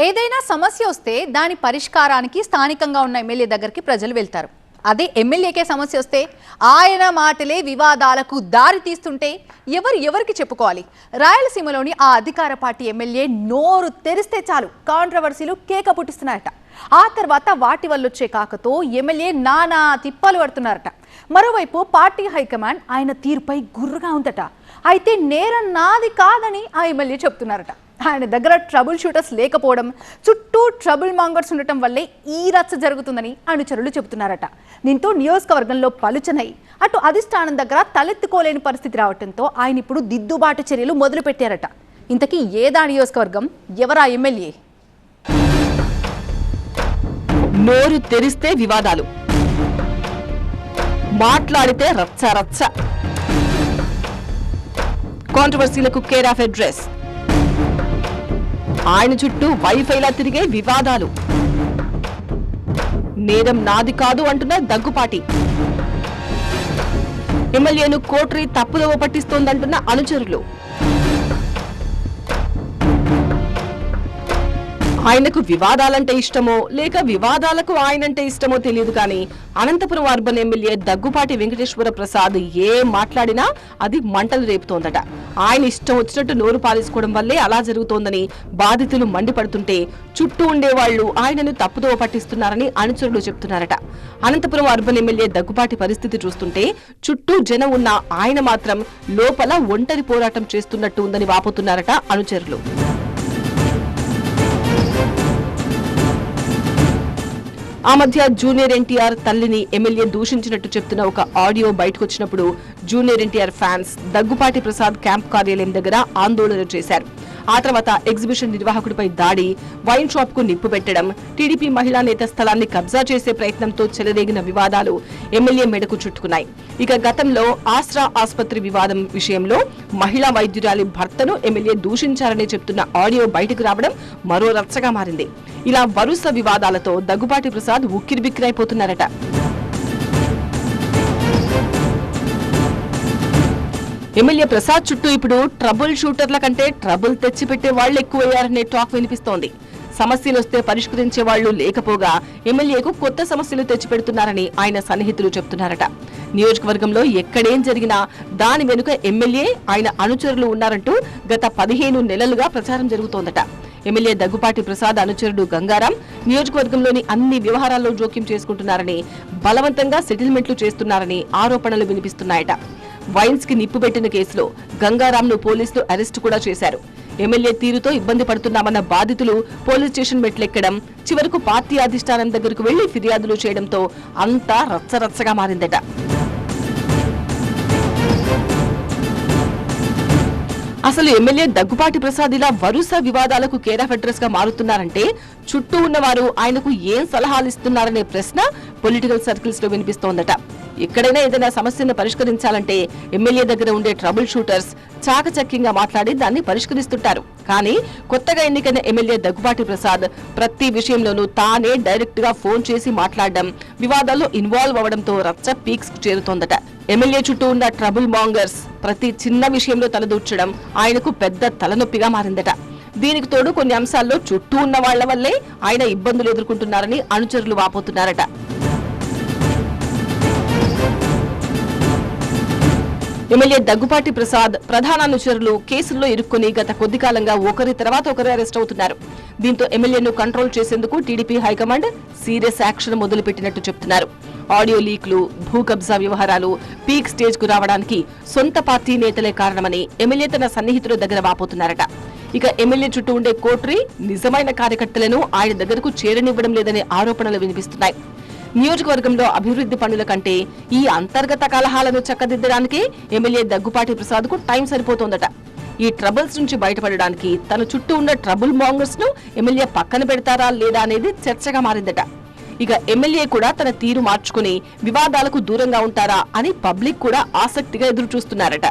ఏదైనా సమస్య వస్తే దాని పరిష్కారానికి స్థానికంగా ఉన్న ఎమ్మెల్యే దగ్గరికి ప్రజలు వెళ్తారు. అదే ఎమ్మెల్యేకే సమస్య వస్తే ఆయన మాటలే వివాదాలకు దారి తీస్తుంటే ఎవరికి చెప్పుకోవాలి? రాయలసీమలోని ఆ అధికార పార్టీ ఎమ్మెల్యే నోరు తెరిస్తే చాలు కాంట్రవర్సీలు కేక పుట్టిస్తున్నారట. ఆ తర్వాత వాటి వల్ల వచ్చే కాకతో ఎమ్మెల్యే నానా తిప్పలు పడుతున్నారట. మరోవైపు పార్టీ హైకమాండ్ ఆయన తీరుపై గుర్రుగా ఉందట. అయితే నేరం నాది కాదని ఆ ఎమ్మెల్యే చెప్తున్నారట. ఆయన దగ్గర ట్రబుల్ షూటర్స్ లేకపోవడం, చుట్టూ ట్రబుల్ మాంగర్స్ ఉండటం వల్లే ఈ రచ్చ జరుగుతుందని అనుచరులు చెబుతున్నారట. దీంతో నియోజకవర్గంలో పలుచనై అటు అధిష్టానం దగ్గర తలెత్తుకోలేని పరిస్థితి రావడంతో ఆయన ఇప్పుడు దిద్దుబాటు చర్యలు మొదలు పెట్టారట. ఇంతకీ ఏదా నియోజకవర్గం, ఎవరా ఎమ్మెల్యే? నోరు తెరిస్తే వివాదాలు, మాట్లాడితే రచ్చ రచ్చ, కాంట్రవర్సీలకు కేర్ ఆఫ్ అడ్రస్. ఆయన చుట్టూ వైఫైలా తిరిగే వివాదాలు. నేరం నాది కాదు అంటున్న దగ్గుపాటి. ఎమ్మెల్యేను కోట్రీ తప్పుదోవ పట్టిస్తోందంటున్న అనుచరులు. ఆయనకు వివాదాలంటే ఇష్టమో లేక వివాదాలకు ఆయనంటే ఇష్టమో తెలియదు కానీ అనంతపురం అర్బన్ ఎమ్మెల్యే దగ్గుపాటి వెంకటేశ్వర ప్రసాద్ ఏం మాట్లాడినా అది మంటలు రేపుతోందట. ఆయన ఇష్టం వచ్చినట్టు నోరు పారేసుకోవడం వల్లే అలా జరుగుతోందని బాధితులు మండిపడుతుంటే చుట్టూ ఉండేవాళ్లు ఆయనను తప్పుదోవ పట్టిస్తున్నారని అనుచరులు చెప్తున్నారట. అనంతపురం అర్బన్ ఎమ్మెల్యే దగ్గుపాటి పరిస్థితి చూస్తుంటే చుట్టూ జనం ఉన్న ఆయన మాత్రం లోపల ఒంటరి పోరాటం చేస్తున్నట్టు ఉందని వాపోతున్నారట అనుచరులు. ఆ మధ్య జూనియర్ ఎన్టీఆర్ తల్లిని ఎమ్మెల్యే దూషించినట్టు చెప్తున్న ఒక ఆడియో బయటకొచ్చినప్పుడు junior NTR fans Daggupati Prasad camp కార్యాలయం దగ్గర ఆందోళన చేశారు. ఆ తర్వాత ఎగ్జిబిషన్ నిర్వాహకుడిపై దాడి, వైన్ షాప్ కు నిప్పు పెట్టడం, టీడీపీ మహిళా నేత స్థలాన్ని కబ్జా చేసే ప్రయత్నంతో చెలరేగిన వివాదాలు ఎమ్మెల్యే మెడకు చుట్టుకున్నాయి. ఇక గతంలో ఆస్ట్రా ఆసుపత్రి వివాదం విషయంలో మహిళా వైద్యురాలి భర్తను ఎమ్మెల్యే దూషించారని చెప్తున్న ఆడియో బయటకు రావడం మరో రచ్చగా మారింది. ఇలా వరుస వివాదాలతో దగ్గుపాటి ప్రసాద్ ఉక్కిరిబిక్కిరైపోతున్నారట. ఎమ్మెల్యే ప్రసాద్ చుట్టూ ఇప్పుడు ట్రబుల్ షూటర్ల కంటే ట్రబుల్ తెచ్చిపెట్టే వాళ్లు ఎక్కువయ్యారనే టాక్ వినిపిస్తోంది. సమస్యలు వస్తే పరిష్కరించే వాళ్లు లేకపోగా ఎమ్మెల్యేకు కొత్త సమస్యలు తెచ్చిపెడుతున్నారని ఆయన సన్నిహితులు చెప్తున్నారట. నియోజకవర్గంలో ఎక్కడేం జరిగినా దాని వెనుక ఎమ్మెల్యే, ఆయన అనుచరులు ఉన్నారంటూ గత 15 నెలలుగా ప్రచారం జరుగుతోందట. ఎమ్మెల్యే దగ్గుపాటి ప్రసాద్ అనుచరుడు గంగారాం నియోజకవర్గంలోని అన్ని వ్యవహారాల్లో జోక్యం చేసుకుంటున్నారని, బలవంతంగా సెటిల్మెంట్లు చేస్తున్నారని ఆరోపణలు వినిపిస్తున్నాయట. వైన్స్ కి నిప్పు పెట్టిన కేసులో గంగారాంను పోలీసులు అరెస్టు కూడా చేశారు. ఎమ్మెల్యే తీరుతో ఇబ్బంది పడుతున్నామన్న బాధితులు పోలీస్ స్టేషన్ మెట్లెక్కడం, చివరకు పార్టీ అధిష్టానం దగ్గరకు వెళ్లి ఫిర్యాదులు చేయడంతో అంతా రచ్చరచ్చగా మారిందట. అసలు ఎమ్మెల్యే దగ్గుపాటి ప్రసాద్ ఇలా వరుస వివాదాలకు కేర్ ఆఫ్ అడ్రస్ గా మారుతున్నారంటే చుట్టూ ఉన్నవారు ఆయనకు ఏం సలహాలు ఇస్తున్నారనే ప్రశ్న పొలిటికల్ సర్కిల్స్ లో వినిపిస్తోందట. ఎక్కడైనా ఏదైనా సమస్యను పరిష్కరించాలంటే ఎమ్మెల్యే దగ్గర ఉండే ట్రబుల్ షూటర్స్ చాకచక్యంగా మాట్లాడి దాన్ని పరిష్కరిస్తుంటారు. కానీ కొత్తగా ఎన్నికైన ఎమ్మెల్యే దగ్గుపాటి ప్రసాద్ ప్రతి విషయంలోనూ తానే డైరెక్ట్ గా ఫోన్ చేసి మాట్లాడడం, వివాదాల్లో ఇన్వాల్వ్ అవడంతో రచ్చ పీక్స్ కు చేరుతోందట. ఎమ్మెల్యే చుట్టూ ఉన్న ట్రబుల్ మాంగర్స్ ప్రతి చిన్న విషయంలో తలదూర్చడం ఆయనకు పెద్ద తలనొప్పిగా మారిందట. దీనికి తోడు కొన్ని అంశాల్లో చుట్టూ ఉన్న వాళ్ల వల్లే ఆయన ఇబ్బందులు ఎదుర్కొంటున్నారని అనుచరులు వాపోతున్నారట. ఎమ్మెల్యే దగ్గుపాటి ప్రసాద్ ప్రధాన అనుచరులు కేసుల్లో ఇరుక్కుని గత కొద్ది కాలంగా ఒకరి తర్వాత ఒకరు అరెస్ట్ అవుతున్నారు. దీంతో ఎమ్మెల్యేను కంట్రోల్ చేసేందుకు టీడీపీ హైకమాండ్ సీరియస్ యాక్షన్ మొదలుపెట్టినట్టు చెప్తున్నారు. ఆడియో లీక్లు, భూ కబ్జా వ్యవహారాలు పీక్ స్టేజ్ కు రావడానికి సొంత పార్టీ నేతలే కారణమని ఎమ్మెల్యే తన సన్నిహితుల దగ్గర వాపోతున్నారట. ఇక ఎమ్మెల్యే చుట్టూ ఉండే కోట్రీ నిజమైన కార్యకర్తలను ఆయన దగ్గరకు చేరనివ్వడం లేదనే ఆరోపణలు వినిపిస్తున్నాయి. నియోజకవర్గంలో అభివృద్ధి పనుల కంటే ఈ అంతర్గత కలహాలను చక్కదిద్దడానికి ఎమ్మెల్యే దగ్గుపాటి ప్రసాద్ కు టైం సరిపోతోందట. ఈ ట్రబుల్స్ నుంచి బయటపడడానికి తన చుట్టూ ఉన్న ట్రబుల్ మాంగర్స్ ను ఎమ్మెల్యే పక్కన పెడతారా లేదా అనేది చర్చగా మారిందట. ఇక ఎమ్మెల్యే కూడా తన తీరు మార్చుకుని వివాదాలకు దూరంగా ఉంటారా అని పబ్లిక్ కూడా ఆసక్తిగా ఎదురు చూస్తున్నారట.